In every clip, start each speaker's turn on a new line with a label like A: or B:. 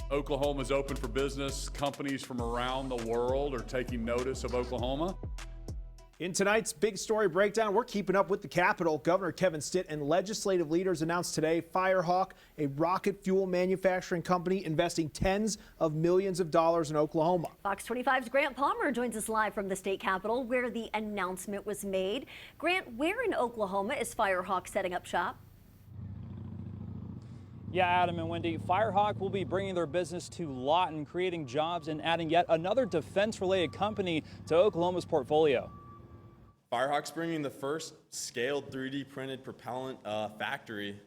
A: Oklahoma's open for business. Companies from around the world are taking notice of Oklahoma.
B: In tonight's big story breakdown, we're keeping up with the Capitol. Governor Kevin Stitt and legislative leaders announced today KOKH, a rocket fuel manufacturing company, investing tens of millions of dollars in Oklahoma.
C: Fox 25's Grant Palmer joins us live from the state capitol where the announcement was made. Grant, where in Oklahoma is KOKH setting up shop?
D: Yeah, Adam and Wendy, KOKH will be bringing their business to Lawton, creating jobs and adding yet another defense-related company to Oklahoma's portfolio.
E: KOKH's bringing the first scaled 3D printed propellant factory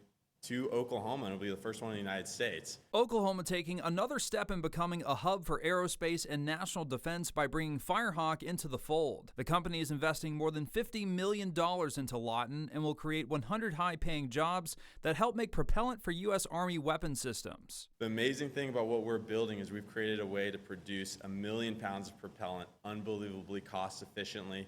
E: to Oklahoma, and it'll be the first one in the United States.
F: Oklahoma taking another step in becoming a hub for aerospace and national defense by bringing KOKH into the fold. The company is investing more than $50 million into Lawton and will create 100 high-paying jobs that help make propellant for U.S. Army weapon systems.
E: The amazing thing about what we're building is we've created a way to produce 1 million pounds of propellant unbelievably cost efficiently,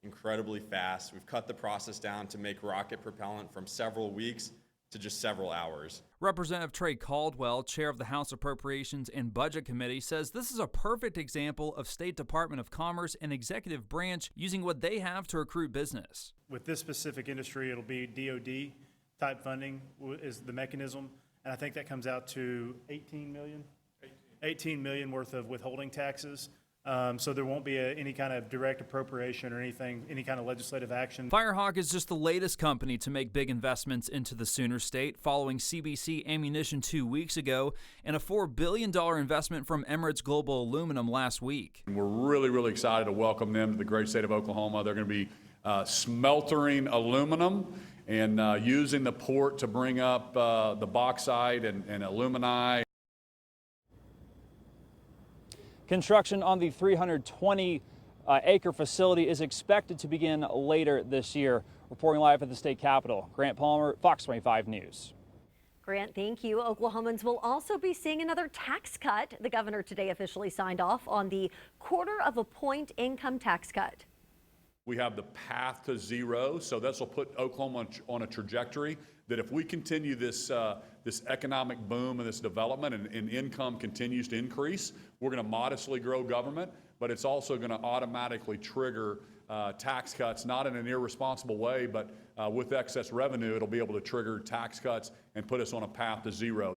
E: incredibly fast. We've cut the process down to make rocket propellant from several weeks to just several hours.
F: Representative Trey Caldwell, chair of the House Appropriations and Budget Committee, says this is a perfect example of State Department of Commerce and executive branch using what they have to recruit business.
G: With this specific industry, it'll be DOD type funding is the mechanism, and I think that comes out to 18 million worth of withholding taxes. So there won't be any kind of direct appropriation or anything, any kind of legislative action.
F: KOKH is just the latest company to make big investments into the Sooner State, following CBC Ammunition 2 weeks ago and a $4 billion investment from Emirates Global Aluminum last week.
A: We're really excited to welcome them to the great state of Oklahoma. They're going to be smeltering aluminum and using the port to bring up the bauxite and alumini.
D: Construction on the 320-acre facility is expected to begin later this year. Reporting live at the state capitol, Grant Palmer, Fox 25 News.
C: Grant, thank you. Oklahomans will also be seeing another tax cut. The governor today officially signed off on the quarter-of-a-point income tax cut.
A: We have the path to zero, so this will put Oklahoma on a trajectory that if we continue this this economic boom and this development and income continues to increase, we're going to modestly grow government, but it's also going to automatically trigger tax cuts, not in an irresponsible way, but with excess revenue, it'll be able to trigger tax cuts and put us on a path to zero.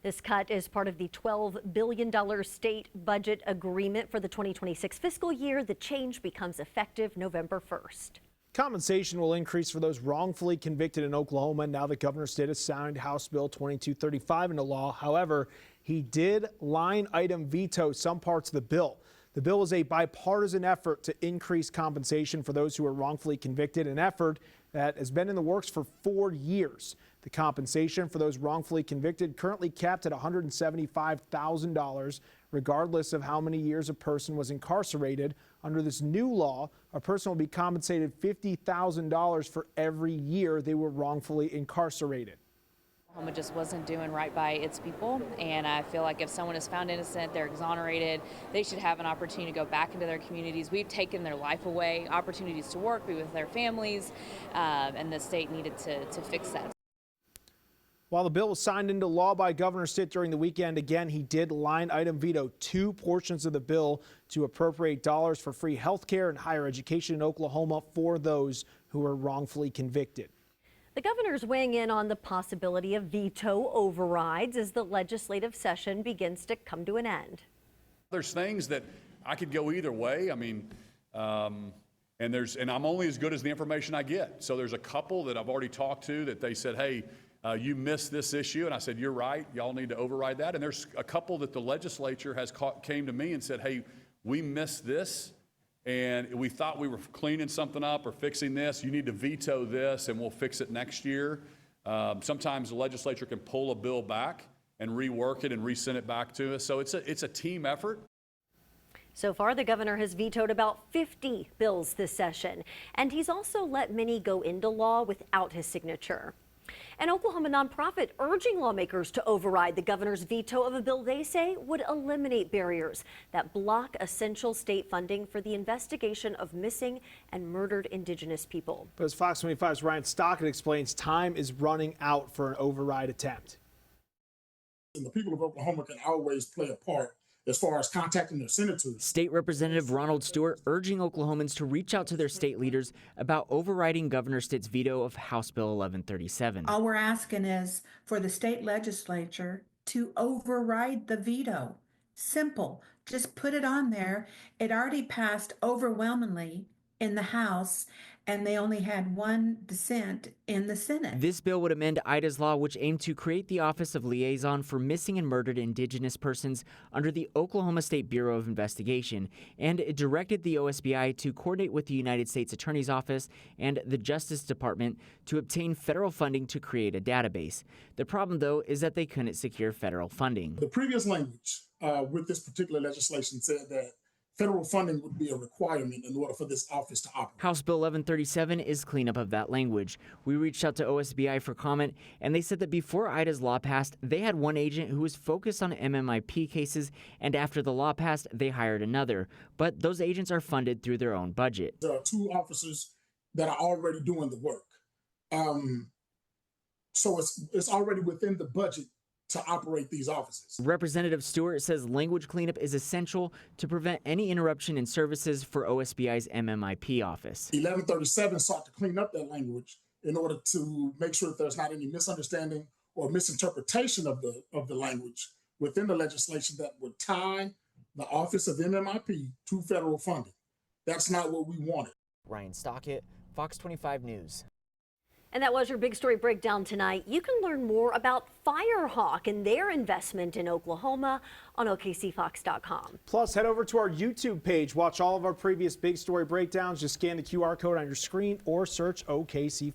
C: This cut is part of the $12 billion state budget agreement for the 2026 fiscal year. The change becomes effective November 1st.
B: Compensation will increase for those wrongfully convicted in Oklahoma now that Governor Stitt has signed House Bill 2235 into law. However, he did line item veto some parts of the bill. The bill is a bipartisan effort to increase compensation for those who are wrongfully convicted, an effort that has been in the works for 4 years. The compensation for those wrongfully convicted currently capped at $175,000, regardless of how many years a person was incarcerated. Under this new law, a person will be compensated $50,000 for every year they were wrongfully incarcerated.
H: Oklahoma just wasn't doing right by its people, and I feel like if someone is found innocent, they're exonerated, they should have an opportunity to go back into their communities. We've taken their life away, opportunities to work, be with their families, and the state needed to fix that.
B: While the bill was signed into law by Governor Stitt during the weekend, again, he did line item veto 2 portions of the bill to appropriate dollars for free health care and higher education in Oklahoma for those who are wrongfully convicted.
C: The governor's weighing in on the possibility of veto overrides as the legislative session begins to come to an end.
A: There's things that I could go either way. I mean, and I'm only as good as the information I get. So there's a couple that I've already talked to that they said, hey, you missed this issue, and I said, you're right, y'all need to override that. And there's a couple that the legislature has came to me and said, hey, we missed this, and we thought we were cleaning something up or fixing this. You need to veto this, and we'll fix it next year. Sometimes the legislature can pull a bill back and rework it and resend it back to us. So it's a team effort.
C: So far, the governor has vetoed about 50 bills this session, and he's also let many go into law without his signature. An Oklahoma nonprofit urging lawmakers to override the governor's veto of a bill they say would eliminate barriers that block essential state funding for the investigation of missing and murdered Indigenous people.
B: But as Fox 25's Ryan Stockett explains, time is running out for an override attempt.
I: And the people of Oklahoma can always play a part as far as contacting their senators.
J: State Representative Ronald Stewart urging Oklahomans to reach out to their state leaders about overriding Governor Stitt's veto of House Bill 1137.
K: All we're asking is for the state legislature to override the veto. Simple. Just put it on there. It already passed overwhelmingly in the House, and they only had one dissent in the Senate.
J: This bill would amend Ida's law, which aimed to create the Office of Liaison for Missing and Murdered Indigenous Persons under the Oklahoma State Bureau of Investigation, and it directed the OSBI to coordinate with the United States Attorney's Office and the Justice Department to obtain federal funding to create a database. The problem, though, is that they couldn't secure federal funding.
I: The previous language with this particular legislation said that federal funding would be a requirement in order for this office to operate.
J: House Bill 1137 is cleanup of that language. We reached out to OSBI for comment, and they said that before Ida's law passed, they had one agent who was focused on MMIP cases, and after the law passed, they hired another. But those agents are funded through their own budget.
I: There are 2 officers that are already doing the work. So it's already within the budget to operate these offices.
J: Representative Stewart says language cleanup is essential to prevent any interruption in services for OSBI's MMIP office.
I: 1137 sought to clean up that language in order to make sure that there's not any misunderstanding or misinterpretation of the language within the legislation that would tie the office of MMIP to federal funding. That's not what we wanted.
J: Ryan Stockett, Fox 25 News.
C: And that was your big story breakdown tonight. You can learn more about Firehawk and their investment in Oklahoma on OKCFox.com.
B: Plus, head over to our YouTube page. Watch all of our previous big story breakdowns. Just scan the QR code on your screen or search OKC.